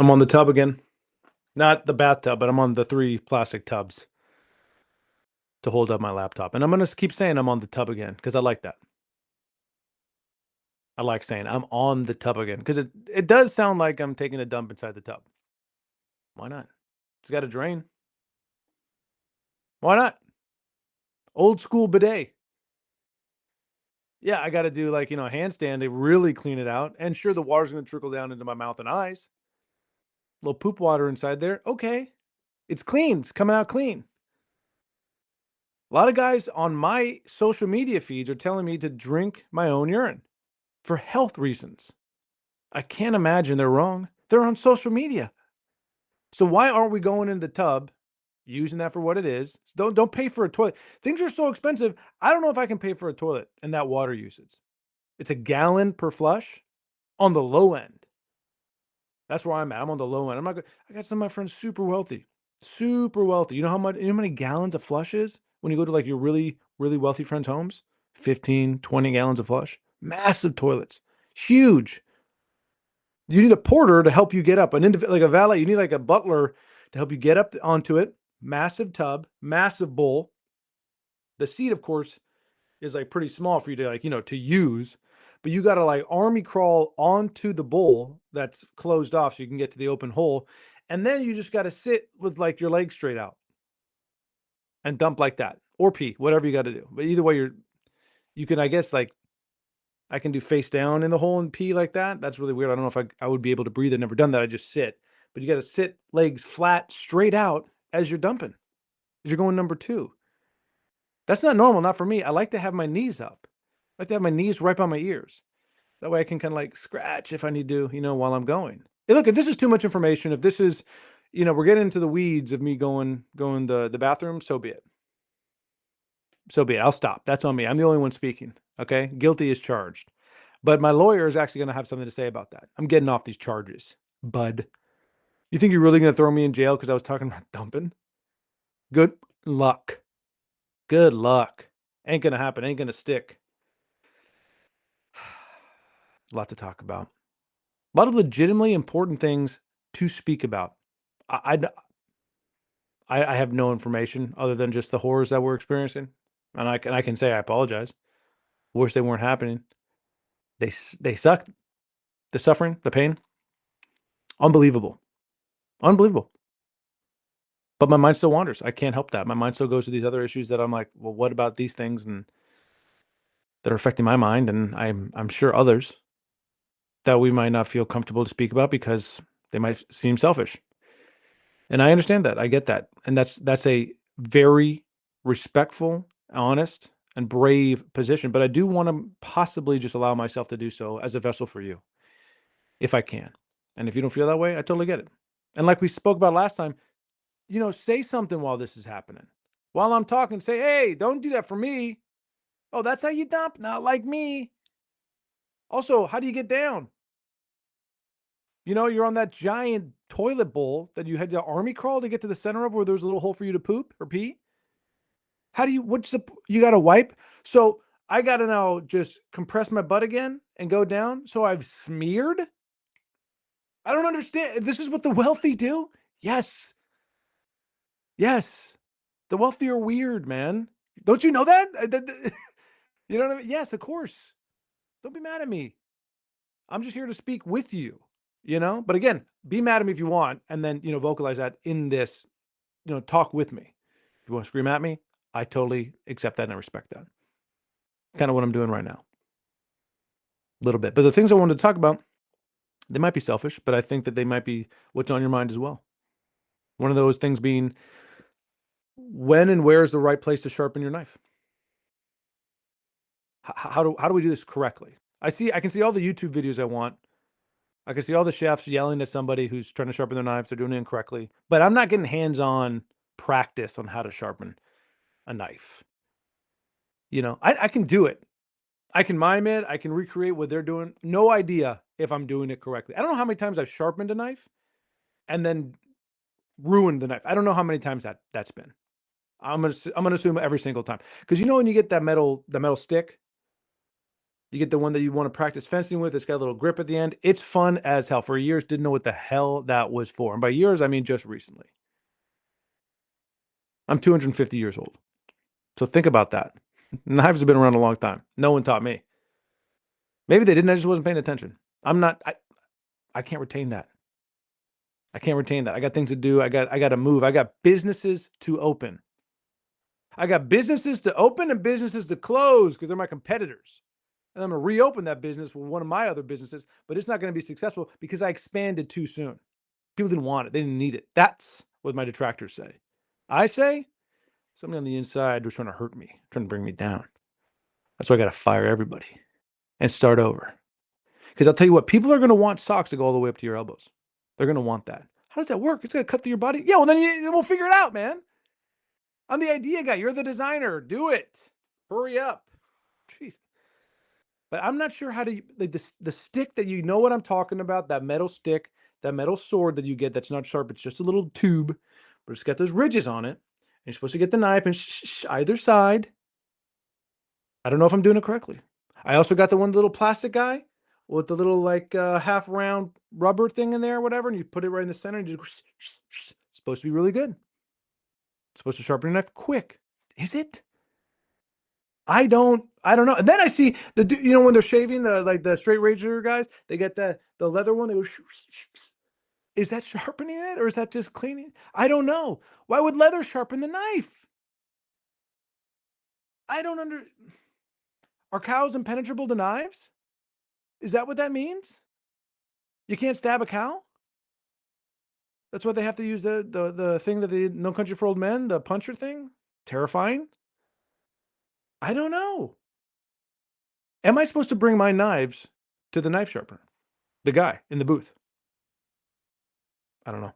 I'm on the tub again. Not the bathtub, but I'm on the 3 plastic tubs to hold up my laptop. And I'm going to keep saying I'm on the tub again because I like that. I like saying I'm on the tub again because it does sound like I'm taking a dump inside the tub. Why not? It's got a drain. Why not? Old school bidet. Yeah, I got to do like, a handstand to really clean it out. And sure, the water's going to trickle down into my mouth and eyes. A little poop water inside there. Okay. It's clean. It's coming out clean. A lot of guys on my social media feeds are telling me to drink my own urine for health reasons. I can't imagine they're wrong. They're on social media. So why aren't we going in the tub, using that for what it is? Don't pay for a toilet. Things are so expensive. I don't know if I can pay for a toilet and that water usage. It's a gallon per flush on the low end. That's where I'm at. I'm on the low end. I got some of my friends super wealthy. Super wealthy. You know how many gallons a flush is when you go to like your really, really wealthy friends' homes? 15, 20 gallons of flush. Massive toilets. Huge. You need a porter to help you get up. Like a valet, you need like a butler to help you get up onto it. Massive tub, massive bowl. The seat, of course, is like pretty small for you to to use, but you got to like army crawl onto the bowl that's closed off so you can get to the open hole. And then you just got to sit with like your legs straight out and dump like that or pee, whatever you got to do. But either way, you can, I guess, like I can do face down in the hole and pee like that. That's really weird. I don't know if I would be able to breathe. I've never done that. I just sit, but you got to sit legs flat, straight out as you're dumping, as you're going number 2. That's not normal. Not for me. I like to have my knees up. I like to have my knees right by my ears. That way I can kind of like scratch if I need to, while I'm going. Hey, look, if this is too much information, if this is, we're getting into the weeds of me going the bathroom, so be it. So be it. I'll stop. That's on me. I'm the only one speaking. Okay. Guilty is charged. But my lawyer is actually going to have something to say about that. I'm getting off these charges, bud. You think you're really going to throw me in jail because I was talking about dumping? Good luck. Good luck. Ain't going to happen. Ain't going to stick. A lot to talk about. A lot of legitimately important things to speak about. I have no information other than just the horrors that we're experiencing, and I can say I apologize. Wish they weren't happening. They suck. The suffering, the pain, unbelievable, unbelievable. But my mind still wanders. I can't help that. My mind still goes to these other issues that I'm like, well, what about these things and that are affecting my mind, and I'm sure others that we might not feel comfortable to speak about because they might seem selfish. And I understand that. I get that. And that's a very respectful, honest, and brave position. But I do want to possibly just allow myself to do so as a vessel for you, if I can. And if you don't feel that way, I totally get it. And like we spoke about last time, say something while this is happening. While I'm talking, say, hey, don't do that for me. Oh, that's how you dump? Not like me. Also, how do you get down? You're on that giant toilet bowl that you had to army crawl to get to the center of where there's a little hole for you to poop or pee. How do you, you got to wipe? So I got to now just compress my butt again and go down. So I've smeared. I don't understand. This is what the wealthy do. Yes. Yes. The wealthy are weird, man. Don't you know that? You know what I mean? Yes, of course. Don't be mad at me. I'm just here to speak with you, but again, be mad at me if you want. And then, vocalize that in this, talk with me. If you want to scream at me, I totally accept that and I respect that. Kind of what I'm doing right now. A little bit. But the things I wanted to talk about, they might be selfish, but I think that they might be what's on your mind as well. One of those things being, when and where is the right place to sharpen your knife? How do we do this correctly? I can see all the YouTube videos I want. I can see all the chefs yelling at somebody who's trying to sharpen their knives. They're doing it incorrectly, but I'm not getting hands-on practice on how to sharpen a knife. I can do it. I can mime it. I can recreate what they're doing. No idea if I'm doing it correctly. I don't know how many times I've sharpened a knife and then ruined the knife. I don't know how many times that's been. I'm gonna assume every single time, because when you get that metal stick, You get the one that you want to practice fencing with. It's got a little grip at the end. It's fun as hell. For years, didn't know what the hell that was for. And by years, I mean just recently. I'm 250 years old. So think about that. Knives have been around a long time. No one taught me. Maybe they didn't. I just wasn't paying attention. I can't retain that. I can't retain that. I got things to do. I got to move. I got businesses to open. I got businesses to open and businesses to close because they're my competitors. And I'm going to reopen that business with one of my other businesses, but it's not going to be successful because I expanded too soon. People didn't want it. They didn't need it. That's what my detractors say. I say somebody on the inside was trying to hurt me, trying to bring me down. That's why I got to fire everybody and start over. Because I'll tell you what, people are going to want socks to go all the way up to your elbows. They're going to want that. How does that work? It's going to cut through your body? Yeah, well, then we'll figure it out, man. I'm the idea guy. You're the designer. Do it. Hurry up. Jeez. But I'm not sure how to, like, the stick that, you know what I'm talking about, that metal stick, that metal sword that you get that's not sharp. It's just a little tube, but it's got those ridges on it. And you're supposed to get the knife and either side. I don't know if I'm doing it correctly. I also got the little plastic guy with the little like half round rubber thing in there or whatever, and you put it right in the center and you just, it's supposed to be really good. It's supposed to sharpen your knife quick. Is it? I don't know. And then I see when they're shaving the straight razor guys, they get the leather one. They go, is that sharpening it or is that just cleaning? I don't know. Why would leather sharpen the knife? I don't under. Are cows impenetrable to knives? Is that what that means? You can't stab a cow? That's why they have to use the thing that they No Country for Old Men, the puncher thing? Terrifying? I don't know. Am I supposed to bring my knives to the knife sharpener? The guy in the booth? I don't know.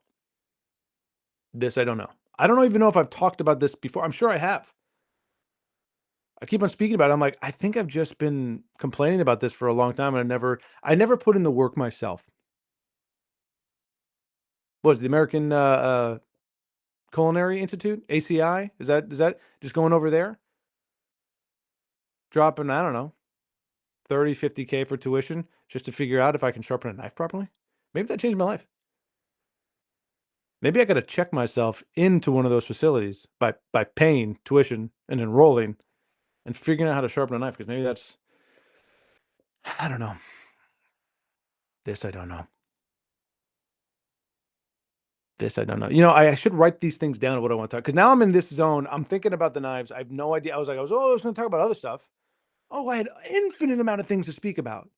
This I don't know. I don't even know if I've talked about this before. I'm sure I have. I keep on speaking about it. I'm like, I think I've just been complaining about this for a long time, and I never put in the work myself. What was it, the American Culinary Institute, ACI? Is that just going over there? Dropping, I don't know, 30, 50K for tuition just to figure out if I can sharpen a knife properly? Maybe that changed my life. Maybe I got to check myself into one of those facilities by paying tuition and enrolling and figuring out how to sharpen a knife, because maybe that's, I don't know. This I don't know. This I don't know. I should write these things down of what I want to talk, because now I'm in this zone. I'm thinking about the knives. I have no idea. I was going to talk about other stuff. Oh, I had infinite amount of things to speak about.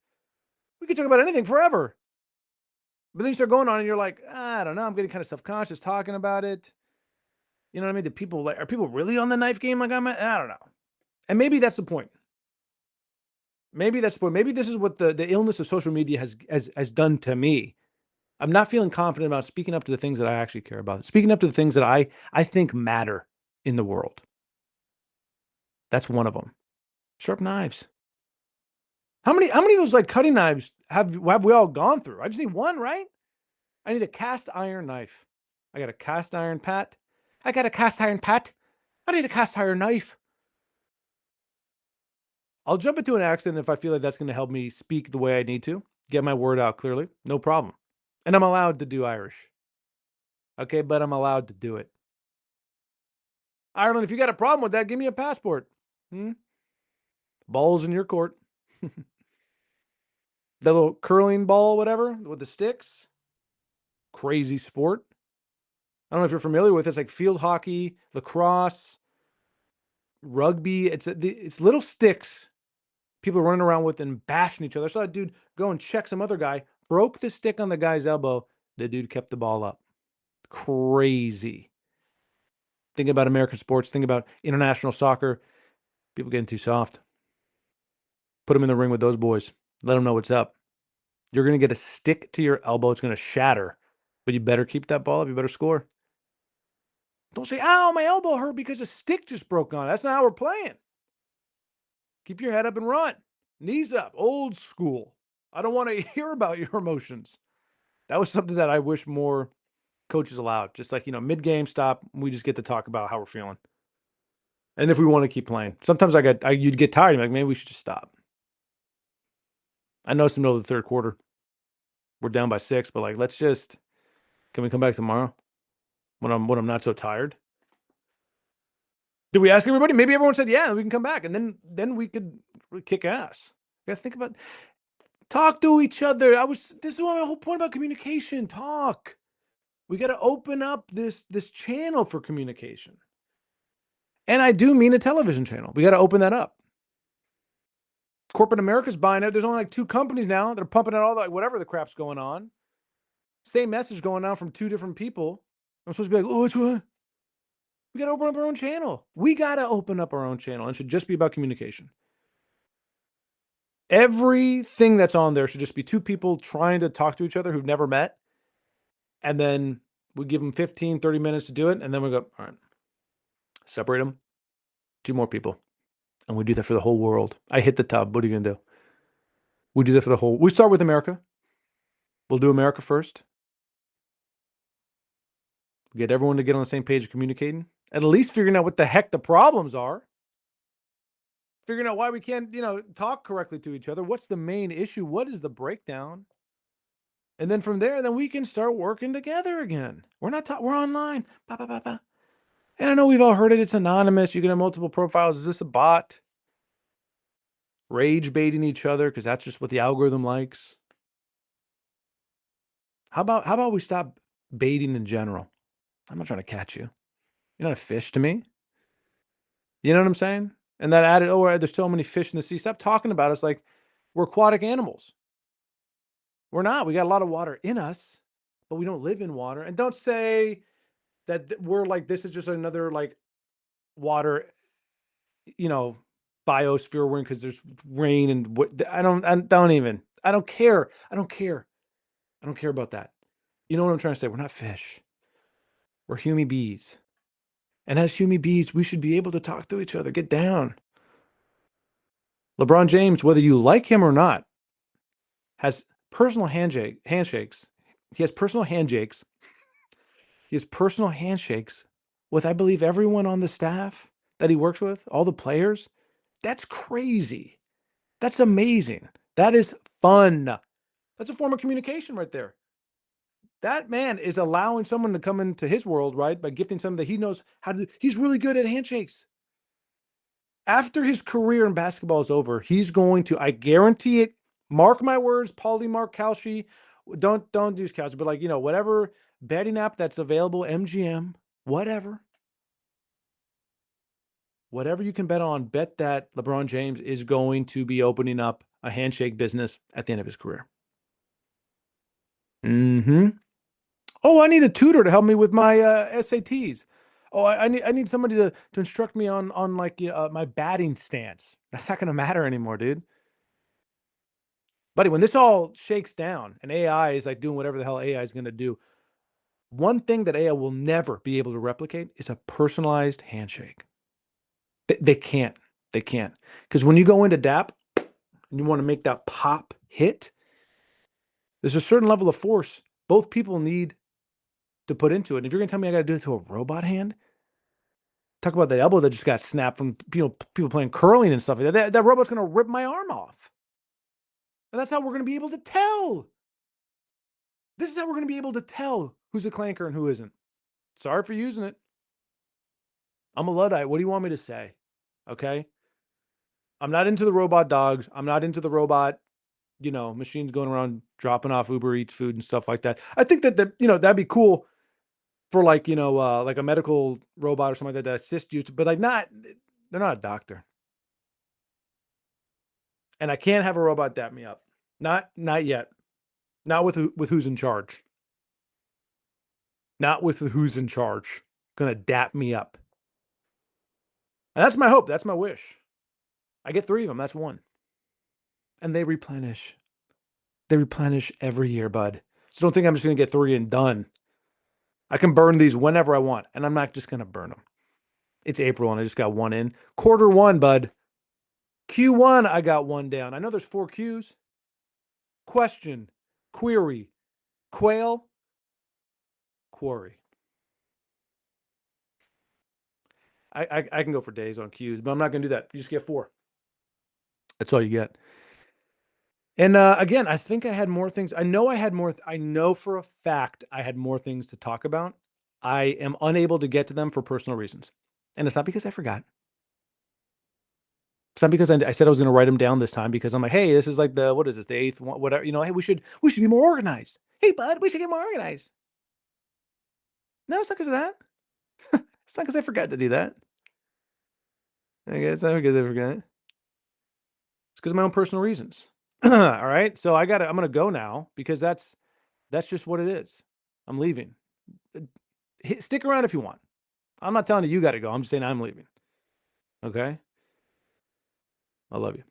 We could talk about anything forever. But then you start going on and you're like, I don't know. I'm getting kind of self-conscious talking about it. You know what I mean? Are people really on the knife game like I'm at? I don't know. And maybe that's the point. Maybe that's the point. Maybe this is what the illness of social media has done to me. I'm not feeling confident about speaking up to the things that I actually care about. Speaking up to the things that I think matter in the world. That's one of them. Sharp knives. How many of those like cutting knives have we all gone through? I just need one, right? I need a cast iron knife. I got a cast iron pat. I got a cast iron pat. I need a cast iron knife. I'll jump into an accent if I feel like that's going to help me speak the way I need to, get my word out clearly. No problem. And I'm allowed to do Irish. Okay, but I'm allowed to do it. Ireland, if you got a problem with that, give me a passport. Balls in your court. That little curling ball, whatever, with the sticks. Crazy sport. I don't know if you're familiar with it. It's like field hockey, lacrosse, rugby. It's little sticks people are running around with and bashing each other. I saw a dude go and check some other guy, broke the stick on the guy's elbow. The dude kept the ball up. Crazy. Think about American sports. Think about international soccer. People getting too soft. Put them in the ring with those boys. Let them know what's up. You're going to get a stick to your elbow. It's going to shatter. But you better keep that ball up. You better score. Don't say, ow, my elbow hurt because a stick just broke on. That's not how we're playing. Keep your head up and run. Knees up. Old school. I don't want to hear about your emotions. That was something that I wish more coaches allowed. Just like, mid-game stop. We just get to talk about how we're feeling. And if we want to keep playing. Sometimes you'd get tired. You'd be like, maybe we should just stop. I know it's the middle of the third quarter. We're down by 6, but like, can we come back tomorrow when I'm not so tired? Did we ask everybody? Maybe everyone said yeah, we can come back, and then we could really kick ass. You gotta think about talk to each other. This is my whole point about communication. Talk. We got to open up this channel for communication. And I do mean a television channel. We got to open that up. Corporate America's buying it. There's only like 2 companies now that are pumping out all the whatever the crap's going on. Same message going out from 2 different people. I'm supposed to be like, oh, which one? We got to open up our own channel. We got to open up our own channel, and it should just be about communication. Everything that's on there should just be 2 people trying to talk to each other who've never met. And then we give them 15, 30 minutes to do it. And then we go, all right, separate them. 2 more people. And we do that for the whole world. I hit the tub. What are you going to do? We do that for the whole. We start with America. We'll do America first. Get everyone to get on the same page of communicating. At least figuring out what the heck the problems are. Figuring out why we can't, talk correctly to each other. What's the main issue? What is the breakdown? And then from there, then we can start working together again. We're online. Bah, bah, bah, bah. And I know we've all heard it. It's anonymous. You can have multiple profiles. Is this a bot? Rage baiting each other because that's just what the algorithm likes. How about we stop baiting in general? I'm not trying to catch you. You're not a fish to me. You know what I'm saying? And that added, there's so many fish in the sea. Stop talking about us like we're aquatic animals. We're not. We got a lot of water in us, but we don't live in water. And don't say that we're like, this is just another like water, biosphere we're in because there's rain and I don't care. I don't care about that. You know what I'm trying to say? We're not fish. We're human bees. And as human bees, we should be able to talk to each other, get down. LeBron James, whether you like him or not, has personal handshakes. He has personal handshakes. He has personal handshakes with, I believe, everyone on the staff that he works with, all the players. That's crazy. That's amazing. That is fun. That's a form of communication right there. That man is allowing someone to come into his world, right? By gifting something that he knows how to do. He's really good at handshakes. After his career in basketball is over, he's going to, I guarantee it, mark my words, Paulie Mark Kalshi, don't use Kalshi, but like, whatever betting app that's available, MGM, whatever you can bet on, bet that LeBron James is going to be opening up a handshake business at the end of his career. Mm-hmm. Oh, I need a tutor to help me with my SATs. Oh, I need somebody to instruct me on like my batting stance. That's not going to matter anymore, dude. Buddy, when this all shakes down and AI is like doing whatever the hell AI is going to do, one thing that AI will never be able to replicate is a personalized handshake. They can't. They can't. Because when you go into DAP and you want to make that pop hit, there's a certain level of force both people need to put into it. And if you're going to tell me I got to do it to a robot hand, talk about that elbow that just got snapped from people playing curling and stuff. That robot's going to rip my arm off. And that's how we're going to be able to tell. This is how we're going to be able to tell who's a clanker and who isn't. Sorry for using it. I'm a Luddite. What do you want me to say? Okay. I'm not into the robot dogs. I'm not into the robot, machines going around dropping off Uber Eats food and stuff like that. I think that that'd be cool for like, like a medical robot or something like that to assist you, but like they're not a doctor. And I can't have a robot dap me up. Not yet. Not with who's in charge. Not with who's in charge. Gonna dap me up. And that's my hope. That's my wish. I get 3 of them. That's 1. And they replenish. They replenish every year, bud. So don't think I'm just gonna get 3 and done. I can burn these whenever I want, and I'm not just gonna burn them. It's April and I just got 1 in. Quarter 1, bud. Q1, I got 1 down. I know there's 4 Qs. Question, query, quail, quarry. I can go for days on Qs, but I'm not going to do that. You just get 4. That's all you get. And, again, I think I had more things. I know I had more I know for a fact I had more things to talk about. I am unable to get to them for personal reasons, and it's not because I forgot. It's not because I said I was gonna write them down this time because I'm like, "Hey, this is like the what is this, the 8th one, whatever, hey, we should be more organized. Hey, bud, we should get more organized." No, it's not because of that. It's not because I forgot to do that. I guess not because I forgot. It's because of my own personal reasons. All right, so I'm gonna go now because that's just what it is. I'm leaving. Uh, Stick around if you want. I'm not telling you you gotta go. I'm just saying I'm leaving. Okay? I love you.